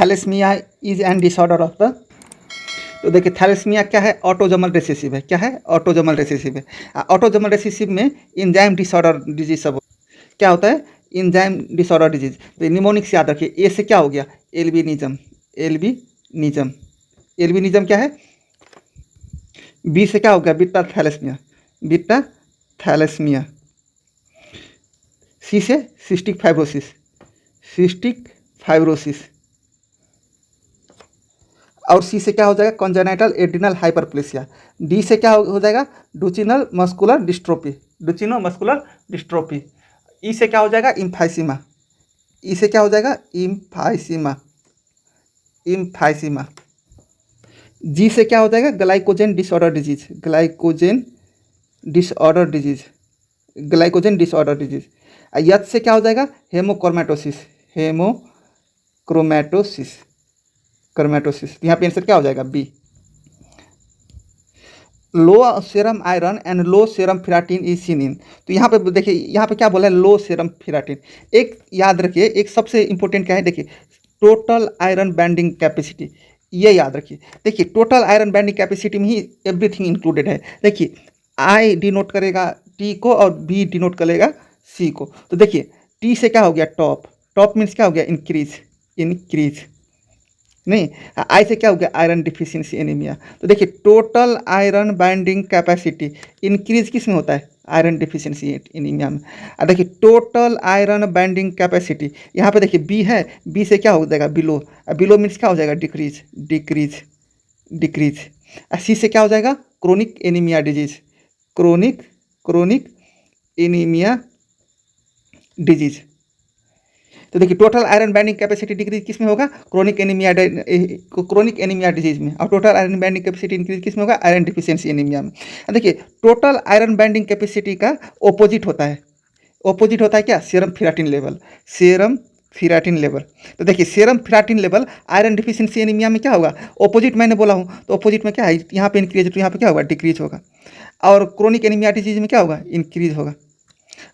Thalassaemia is an disorder of the, तो देखिए thalassaemia क्या है, ऑटोजोमल रिसेसिव है, क्या है, ऑटोजोमल रिसेसिव है। ऑटोजोमल रिसेसिव में इंजाइम डिसऑर्डर डिजीज सब क्या होता है, इंजाइम डिसऑर्डर डिजीज। तो निमोनिक से याद रखिए, ए से क्या हो गया, एल्बिनिज्म, एल्बिनिज्म, एल्बिनिज्म क्या है, बी से क्या हो गया, बीटा थैलेसीमिया, बीटा थैलेसीमिया, सी से सिस्टिक फाइब्रोसिस, सिस्टिक फाइब्रोसिस, और सी से क्या हो जाएगा, कॉन्जेनाइटल एड्रिनल हाइपरप्लेसिया। डी से क्या हो जाएगा, डुचिनल मस्कुलर डिस्ट्रोफी, डुचिनो मस्कुलर डिस्ट्रोफी। ई से क्या हो जाएगा, इम्फाइसीमा, ई से क्या हो जाएगा, इम्फाइसीमा, इम्फाइसीमा। जी से क्या हो जाएगा, glycogen disorder disease, glycogen disorder disease, glycogen disorder disease. H से क्या हो जाएगा, हेमोक्रोमैटोसिस, हेमोक्रोमैटोसिस, क्रोमैटोसिस। यहाँ पे आंसर क्या हो जाएगा, B. Low serum iron and low serum ferritin is seen in, तो यहाँ पे देखिए, यहाँ पे क्या बोला है, लो सेरम फेराटिन। एक याद रखिए, एक सबसे इंपॉर्टेंट क्या है, देखिए टोटल आयरन बैंडिंग कैपेसिटी, ये याद रखिए। देखिए टोटल आयरन बैंडिंग कैपेसिटी में ही एवरीथिंग इंक्लूडेड है। देखिए आई डिनोट करेगा टी को और बी डिनोट करेगा सी को। तो देखिए टी से क्या हो गया, टॉप, टॉप मीन्स क्या हो गया, इंक्रीज, इंक्रीज नहीं। आई से क्या हो गया, आयरन डिफिशियंसी एनीमिया। तो देखिए total iron binding capacity increase किस में होता है, आयरन डिफिशियंसी एनीमिया में। देखिए टोटल आयरन बाइंडिंग कैपेसिटी, यहाँ पे देखिए बी है, बी से क्या हो जाएगा, बिलो, बिलो मीन्स क्या हो जाएगा, डिक्रीज, डिक्रीज, डिक्रीज। सी से क्या हो जाएगा, chronic anaemia disease, chronic, chronic anaemia disease. तो देखिए total iron binding capacity decrease किस में होगा, chronic anaemia, chronic anaemia disease में। और total iron binding capacity increase किस में होगा, आयरन डिफिशियंसी एनीमिया में। देखिए टोटल आयरन बाइंडिंग कैपेसिटी का ऑपोजिट होता है, ऑपोजिट होता है क्या, serum ferritin level, serum ferritin level. तो देखिए serum ferritin level iron deficiency anaemia में क्या होगा, ऑपोजिट मैंने बोला हूँ, तो ऑपोजिट में क्या है, यहाँ पे इंक्रीज, तो यहाँ पे क्या होगा, डिक्रीज होगा। और क्रोनिक एनीमिया डिजीज में क्या होगा, इंक्रीज होगा।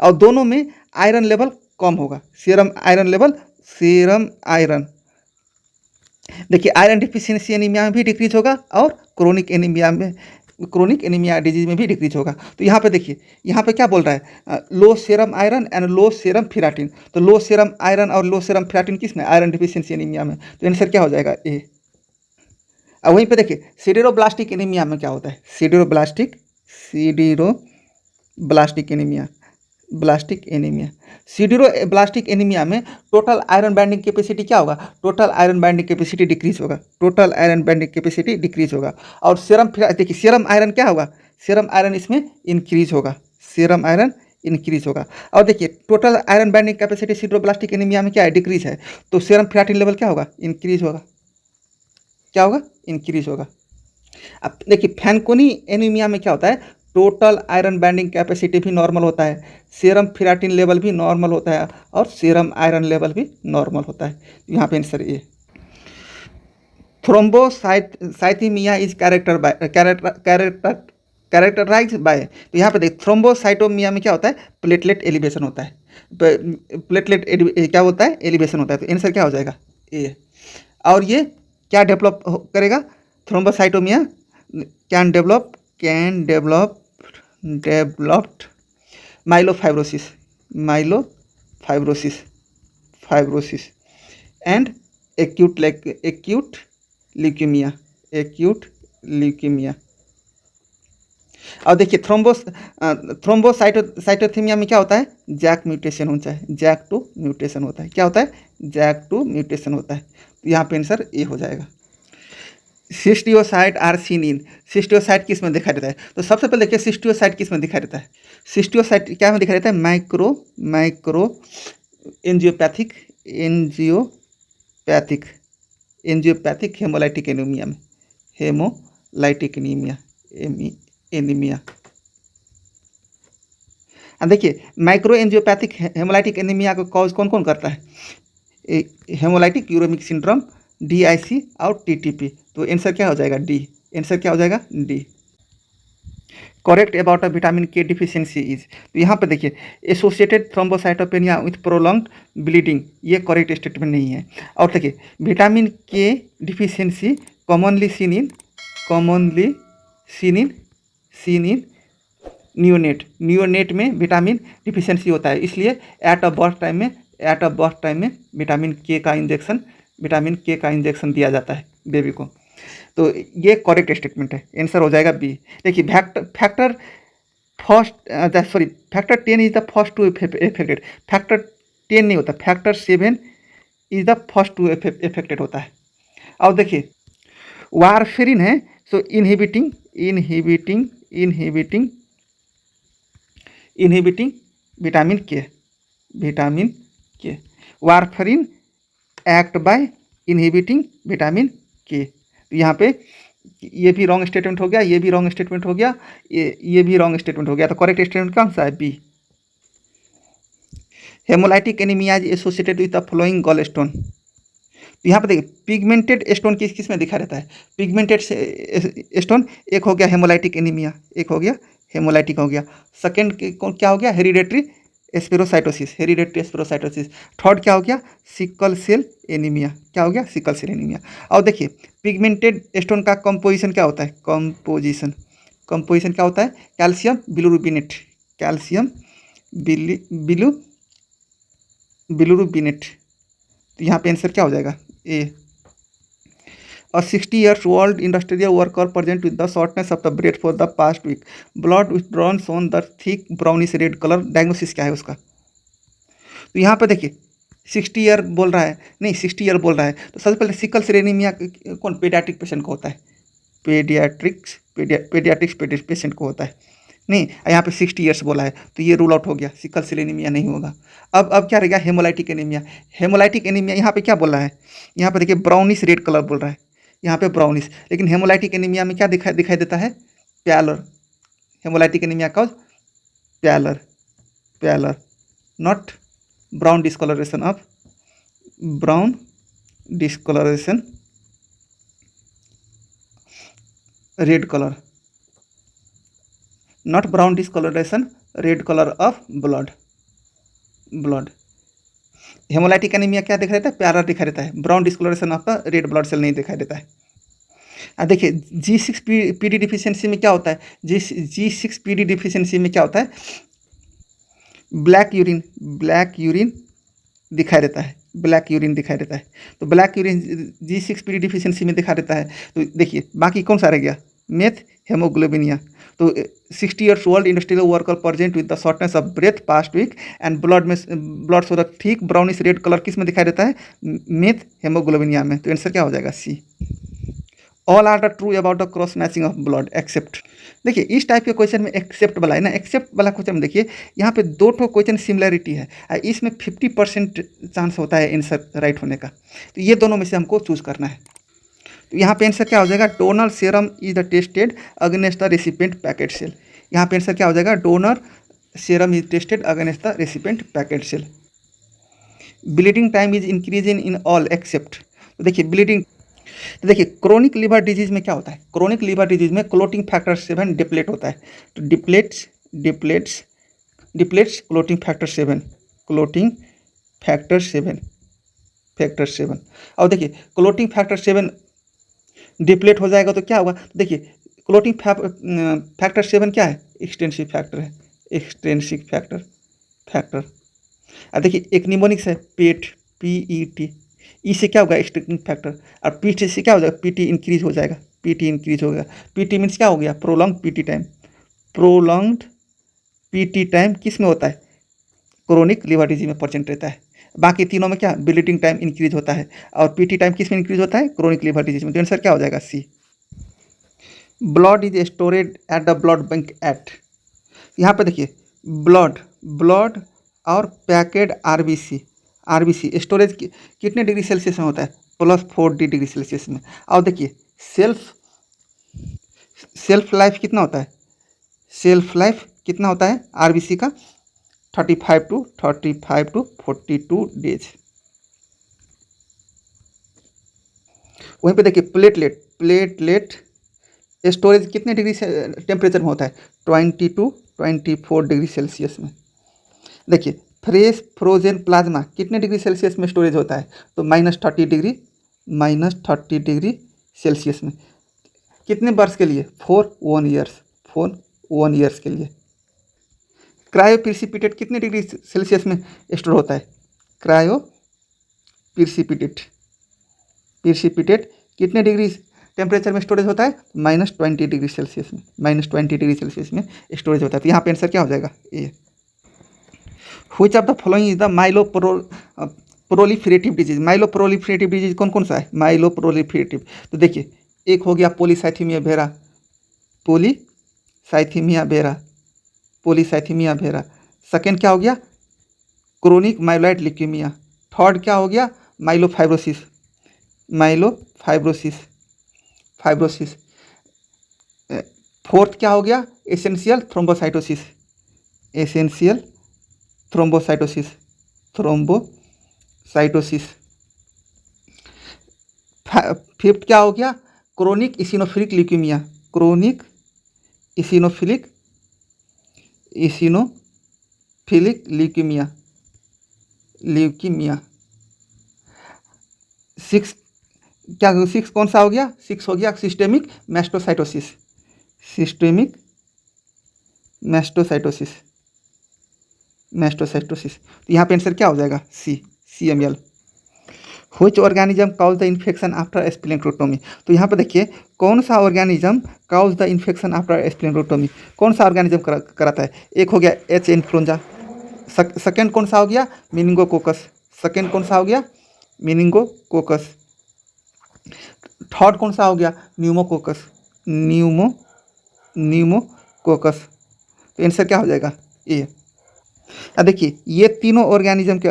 और दोनों में आयरन लेवल कम होगा, serum iron level, serum iron. देखिए आयरन डिफिशियंसी एनीमिया में भी डिक्रीज होगा और क्रोनिक एनीमिया में, क्रोनिक एनीमिया डिजीज में भी डिक्रीज होगा। तो यहाँ पे देखिए, यहाँ पे क्या बोल रहा है, low serum iron and low serum ferritin. तो लो सीरम आयरन और लो सीरम फेराटिन किस में, आयरन डिफिशियंसी एनीमिया में। तो आंसर क्या हो जाएगा, ए। और वहीं पे देखिए सिडेरोब्लास्टिक एनीमिया में क्या होता है, sideroblastic, sideroblastic anaemia, blastic anaemia. Sideroblastic anaemia में टोटल आयरन बाइंडिंग कैपेसिटी क्या होगा, total iron binding capacity decrease होगा, total iron binding capacity decrease होगा। और सीरम, देखिए सीरम आयरन क्या होगा, सीरम आयरन इसमें इंक्रीज होगा, सीरम आयरन इंक्रीज होगा। और देखिए total iron binding capacity sideroblastic anaemia में क्या है, डिक्रीज है। तो सीरम फेराटिन लेवल क्या होगा, इंक्रीज होगा, क्या होगा, इंक्रीज होगा। अब देखिए फैनकोनी एनीमिया में क्या होता है, टोटल आयरन बाइंडिंग कैपेसिटी भी नॉर्मल होता है, सीरम फेराटिन लेवल भी नॉर्मल होता है और सीरम आयरन लेवल भी नॉर्मल होता है। यहाँ पे आंसर ये। थ्रोम्बोसाइथीमिया इज कैरेक्टराइज बाय, तो यहाँ पे देख थ्रोम्बोसाइटोमिया में क्या होता है, प्लेटलेट एलिवेशन होता है, प्लेटलेट क्या होता है, एलिवेशन होता है। तो आंसर क्या हो जाएगा, ए। और ये क्या डेवलप करेगा, thrombocythaemia can developed myelofibrosis, myelofibrosis, fibrosis and acute leukaemia, acute leukaemia. और देखिए थ्रोम्बोसाइटोथीमिया में क्या होता है, जैक म्यूटेशन होता है, जैक टू म्यूटेशन होता है, क्या होता है, जैक टू म्यूटेशन होता है। तो यहाँ पे आंसर ए हो जाएगा। सिस्टियोसाइट आर सीन इन, सिस्टियोसाइट किस में दिखाई देता है, तो सबसे पहले देखिए सिस्टियोसाइट किस में दिखाई देता है, सिस्टियोसाइट क्या में दिखाई देता है, micro angiopathic, angiopathic haemolytic anaemia में, हेमोलाइटिक एनीमिया, एनीमिया। देखिए माइक्रो एंजियोपैथिक हेमोलाइटिक एनीमिया को कॉज कौन कौन करता है, हेमोलाइटिक यूरेमिक सिंड्रोम, DIC और TTP। तो आंसर क्या हो जाएगा, डी, आंसर क्या हो जाएगा, D. Correct about a vitamin के डिफिशियंसी इज, तो यहाँ पे देखिए associated thrombocytopenia with prolonged bleeding, ये करेक्ट स्टेटमेंट नहीं है। और देखिए विटामिन के deficiency commonly seen in neonate में विटामिन डिफिशियंसी होता है, इसलिए एट अ बर्थ टाइम में विटामिन के का इंजेक्शन दिया जाता है बेबी को। तो ये करेक्ट स्टेटमेंट है, आंसर हो जाएगा बी। देखिए factor 10 is the first to affected, factor 10 नहीं होता, factor 7 is the first to affected होता है। और देखिए वारफेरिन है, so inhibiting vitamin K warfarin act by inhibiting vitamin K. तो यहाँ पे ये भी रॉन्ग स्टेटमेंट हो गया, ये भी रॉन्ग स्टेटमेंट हो गया, ये भी रॉन्ग स्टेटमेंट हो गया। तो करेक्ट स्टेटमेंट कौन सा है? B. Haemolytic anaemia is associated with the flowing gall stone. तो यहाँ पे देखिए पिगमेंटेड स्टोन किस में दिखा रहता है? पिगमेंटेड स्टोन, एक हो गया हेमोलाइटिक एनीमिया, एक हो गया हेमोलाइटिक हो गया। सेकेंड क्या हो गया? हेरिडेटरी एस्पेरोसाइटोसिस। थर्ड क्या हो गया? Sickle cell anaemia. क्या हो गया? Sickle cell anaemia. और देखिए पिगमेंटेड स्टोन का कंपोजिशन क्या होता है? कंपोजिशन क्या होता है? Calcium bilirubinate, calcium bilirubinate. तो यहाँ पे आंसर क्या हो जाएगा? A. A 60-year-old industrial worker present with the shortness of the breath for the past week. Blood withdrawn shown the thick brownish red color. Diagnosis क्या है उसका? तो यहाँ पे देखिए 60 ईयर बोल रहा है, नहीं 60 ईयर बोल रहा है, तो सबसे पहले सिकल सेल एनीमिया कौन पेडियाट्रिक पेशेंट को होता है? पेडियाट्रिक्स पेशेंट को होता है, नहीं यहाँ पे 60 ईयर्स बोला है, तो ये रूल आउट हो गया, सिकल सेल एनीमिया नहीं होगा। अब क्या रहेगा? Haemolytic anaemia. हेमोलाइटिक एनीमिया यहाँ पे क्या बोल रहा है? यहाँ पे देखिए ब्राउनिश रेड कलर बोल रहा है, यहाँ पे ब्राउनिश, लेकिन हेमोलाइटिक एनीमिया में क्या दिखाई देता है? प्यालर। हेमोलाइटिक एनीमिया का pallor not brown discolouration red colour, not brown discolouration red colour of blood. Haemolytic anaemia क्या दिखा देता है? प्यालर दिखा देता है, brown discolouration of the red blood cell नहीं दिखाई देता है। देखिए G6PD डिफिशियंसी में क्या होता है? G6PD डिफिशियंसी में क्या होता है? ब्लैक यूरिन दिखाई देता है, तो ब्लैक यूरिन G6PD डिफिशियंसी में दिखा देता है। तो देखिए बाकी कौन सा रह गया? मेथ हेमोग्लोबिनिया। तो 60 years old industrial worker present with the shortness of breath past week and blood so the thick brownish red colour किस में दिखाई देता है? मेथ हेमोग्लोबिनिया में। तो आंसर क्या हो जाएगा? C. All are the true about the cross matching of blood except. देखिए इस टाइप के क्वेश्चन में एक्सेप्ट वाला है ना, एक्सेप्ट वाला क्वेश्चन में देखिए यहाँ पे 2 क्वेश्चन सिमिलरिटी है, इसमें 50% चांस होता है आंसर राइट होने का। तो ये दोनों में से हमको चूज करना है। तो यहाँ पे आंसर क्या हो जाएगा? Donor serum is the tested against the recipient packet cell. यहाँ पे आंसर क्या हो जाएगा? Donor serum is tested against the recipient packet cell. Bleeding time is increasing in all except. तो देखिए क्रोनिक लीवर डिजीज में क्या होता है? क्रोनिक लीवर डिजीज में क्लोटिंग फैक्टर 7 डिप्लेट होता है। तो डिप्लेट्स क्लोटिंग फैक्टर 7। और देखिए क्लोटिंग फैक्टर 7 डिप्लेट हो जाएगा तो क्या होगा? देखिए क्लोटिंग फैक्टर 7 क्या है? Extensive factor. अब देखिए एक निमोनिक्स है PET, इससे क्या होगा? Extensive factor. और पीटी से क्या हो जाएगा? पीटी इंक्रीज हो जाएगा। पीटी मीन्स क्या हो गया? प्रोलॉन्ग पीटी टाइम किस में होता है? क्रोनिक लिवर डिजीज में परसेंट रहता है। बाकी तीनों में क्या? ब्लीडिंग टाइम इंक्रीज होता है, और पीटी टाइम किस में इंक्रीज होता है? क्रोनिक लिवर डिजीज में। तो आंसर क्या हो जाएगा? C. Blood is stored at the blood bank at. यहाँ पे देखिए ब्लड और पैकेड आरबीसी स्टोरेज कितने डिग्री सेल्सियस में होता है? +4 डिग्री सेल्सियस में। और देखिए सेल्फ लाइफ कितना होता है? आरबीसी का 35 टू 42 डेज। वहीं पे देखिए प्लेटलेट स्टोरेज कितने डिग्री से टेम्परेचर में होता है? 22-24 डिग्री सेल्सियस में। देखिए फ्रेश फ्रोजन प्लाज्मा कितने डिग्री सेल्सियस में स्टोरेज होता है? तो -30 डिग्री सेल्सियस में। कितने वर्ष के लिए? फॉर 1 ईयर्स के लिए। क्रायो प्रिसिपिटेट कितने डिग्री सेल्सियस में स्टोर होता है? क्रायो प्रिसिपिटेट कितने डिग्री टेम्परेचर में स्टोरेज होता है? -20 डिग्री सेल्सियस में। -20 डिग्री सेल्सियस में स्टोरेज होता है। तो यहाँ पे आंसर क्या हो जाएगा? A. Which of the following is the proliferative disease? Myeloproliferative disease कौन कौन सा है? माइलोप्रोलिफरेटिव, तो देखिए एक हो गया polycythaemia vera, polycythaemia vera. Second क्या हो गया? Chronic myeloid leukaemia. थर्ड क्या हो गया? फाइब्रोसिस। फोर्थ क्या हो गया? Essential thrombocytosis. फिफ्थ क्या हो गया? Chronic इसिनोफिलिक leukaemia. सिक्स कौन सा हो गया? सिक्स हो गया सिस्टेमिक मैस्टोसाइटोसिस। तो यहाँ पे आंसर क्या हो जाएगा? CML। Which organism cause the infection after splenectomy? तो यहाँ पे देखिए कौन सा organism cause the infection after splenectomy? कौन सा ऑर्गेनिज्म कराता है? एक हो गया H इन्फ्लुएंजा। सेकेंड कौन सा हो गया? मिनिंगोकोकस। थर्ड कौन सा हो गया? न्यूमोकोकस। तो आंसर क्या हो जाएगा? ए। अब देखिए ये तीनों ऑर्गेनिज्म के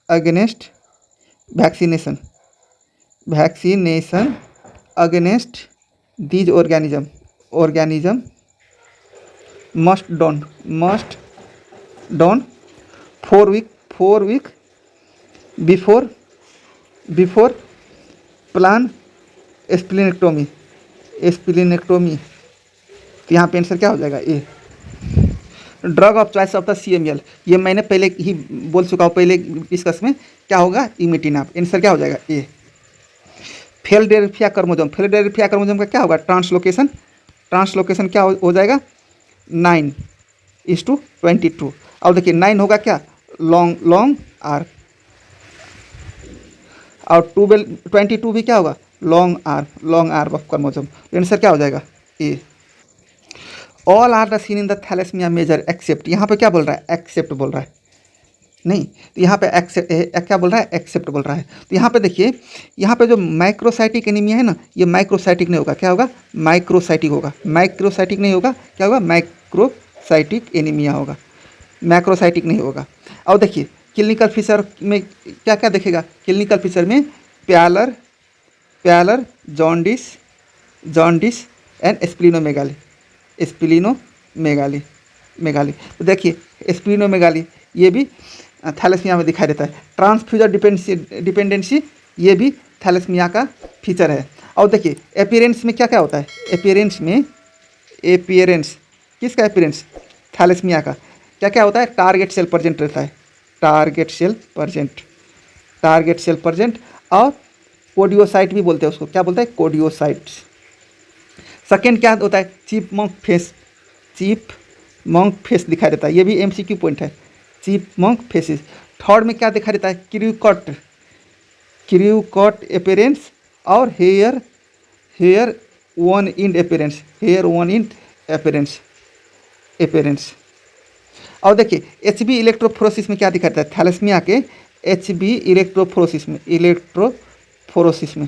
against vaccination against these organism must done 4 week before plan splenectomy. तो यहाँ पे आंसर क्या हो जाएगा? A. Drug of choice of the CML, ये मैंने पहले ही बोल चुका हूँ पहले डिस्कस में। क्या होगा? इमिटिनाप। आंसर क्या हो जाएगा? ए। फिलाडेल्फिया क्रोमोसोम का क्या होगा? ट्रांसलोकेशन क्या हो जाएगा? 9:22। और देखिए 9 होगा क्या? लॉन्ग आर, और 22 भी क्या होगा? Long arm of chromosome. तो आंसर क्या हो जाएगा? A. All are the seen in the thalassaemia major except. यहाँ पे क्या बोल रहा है? एक्सेप्ट बोल रहा है, नहीं तो यहाँ पे क्या बोल रहा है? एक्सेप्ट बोल रहा है। तो यहाँ पे देखिए यहाँ पे जो माइक्रोसाइटिक एनीमिया है ना, ये माइक्रोसाइटिक नहीं होगा। क्या होगा? माइक्रोसाइटिक होगा। माइक्रोसाइटिक नहीं होगा, क्या होगा? माइक्रोसाइटिक एनीमिया होगा, मैक्रोसाइटिक नहीं होगा। और देखिए क्लिनिकल फीचर में क्या क्या देखेगा? क्लिनिकल फीचर में प्यालर जॉन्डिस एंड स्प्लीनोमेगाली। तो देखिए स्प्लीनोमेगाली ये भी थैलेसीमिया में दिखाई देता है। ट्रांसफ्यूजन डिपेंडेंसी ये भी थैलेसीमिया का फीचर है। और देखिए अपीयरेंस में क्या क्या होता है? अपीयरेंस किसका? अपीयरेंस थैलेसीमिया का क्या क्या होता है? टारगेट सेल प्रेजेंट रहता है, टारगेट सेल प्रेजेंट और कोडियोसाइट भी बोलते हैं उसको। क्या बोलते हैं? कोडियोसाइट्स। सेकेंड क्या होता है? चीपमंक फेस दिखाई देता है, ये भी MCQ पॉइंट है, चीपमंक फेसेस। थर्ड में क्या दिखाई देता है? क्रू कट अपीयरेंस और हेयर वन इंड अपीयरेंस। और देखिए HB इलेक्ट्रोफोरोसिस में क्या दिखाई देता है? थैलेसीमिया के HB इलेक्ट्रोफोरोसिस में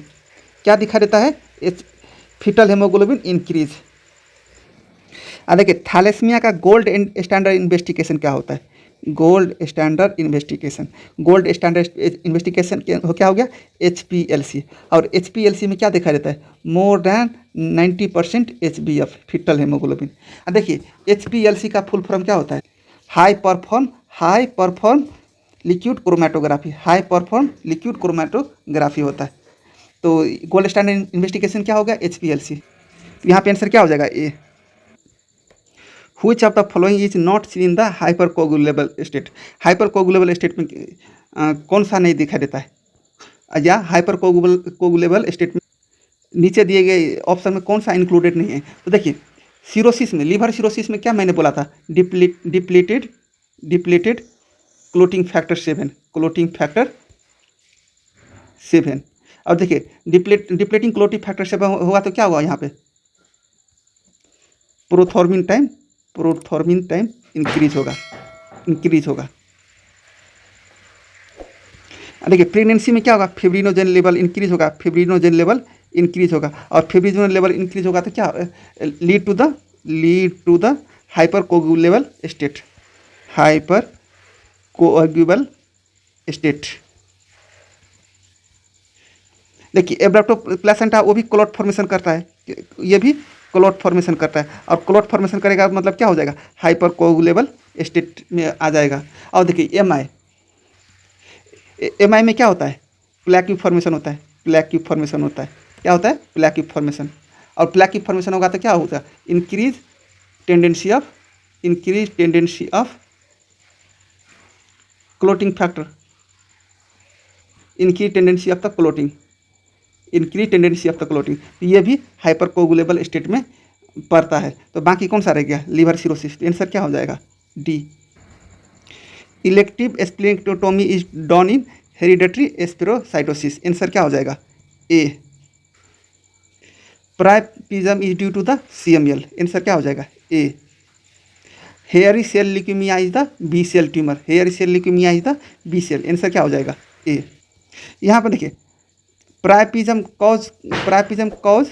क्या दिखा देता है? Foetal haemoglobin increase. देखिए थैलेसीमिया का गोल्ड स्टैंडर्ड इन्वेस्टिगेशन क्या होता है? गोल्ड स्टैंडर्ड इन्वेस्टिगेशन क्या हो गया? HPLC। और HPLC में क्या दिखा देता है? More than 90% HbF foetal haemoglobin. देखिए HPLC का फुल फॉर्म क्या होता है? हाई परफॉर्म लिक्विड क्रोमैटोग्राफी होता है। तो गोल्ड स्टैंडर्ड इन्वेस्टिगेशन क्या होगा? HPLC। तो यहाँ पे आंसर क्या हो जाएगा A. Which of the following is not seen in the hypercoagulable state. Hypercoagulable state में कौन सा नहीं दिखाई देता है, या हाइपर कोगुलेबल स्टेट में नीचे दिए गए ऑप्शन में कौन सा इंक्लूडेड नहीं है। तो देखिए सिरोसिस में, लीवर सिरोसिस में क्या मैंने बोला था, depleted clotting factor 7, clotting factor 7। अब देखिए डिप्लेटिंग क्लोटिंग फैक्टर 7 हुआ तो क्या हुआ यहाँ पे, प्रोथॉर्मिन टाइम इंक्रीज होगा। देखिए प्रेगनेंसी में क्या होगा, फिब्रिनोजेन लेवल इंक्रीज होगा, और फिब्रिनोजेन लेवल इंक्रीज होगा तो क्या lead to the hypercoagulable state. देखिए एब्राप्टो प्लेसेंटा वो भी क्लॉट फॉर्मेशन करता है, ये भी क्लॉट फॉर्मेशन करता है, और क्लॉट फॉर्मेशन करेगा मतलब क्या हो जाएगा, हाइपर कोगुलेबल स्टेट में आ जाएगा। और देखिए एम आई में क्या होता है, प्लेक क्यूब फॉर्मेशन होता है, क्या होता है, प्लेक क्यूब फॉर्मेशन। और प्लेक क्यूब फॉर्मेशन होगा तो क्या होगा, increase tendency of clotting factor, increase tendency of the clotting. ये भी हाइपर कोगुलेबल स्टेट में पड़ता है। तो बाकी कौन सा रह गया, लीवर सिरोसिस। आंसर क्या हो जाएगा, D. Elective splenectomy is done in hereditary spherocytosis. Answer क्या हो जाएगा, A. Priapism is due to the CML। Answer क्या हो जाएगा, A. Hairy cell leukaemia is the B cell tumour. Answer क्या हो जाएगा, ए। यहाँ पर देखिए प्राइपिज्म कॉज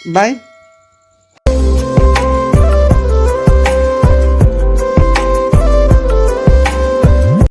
बाय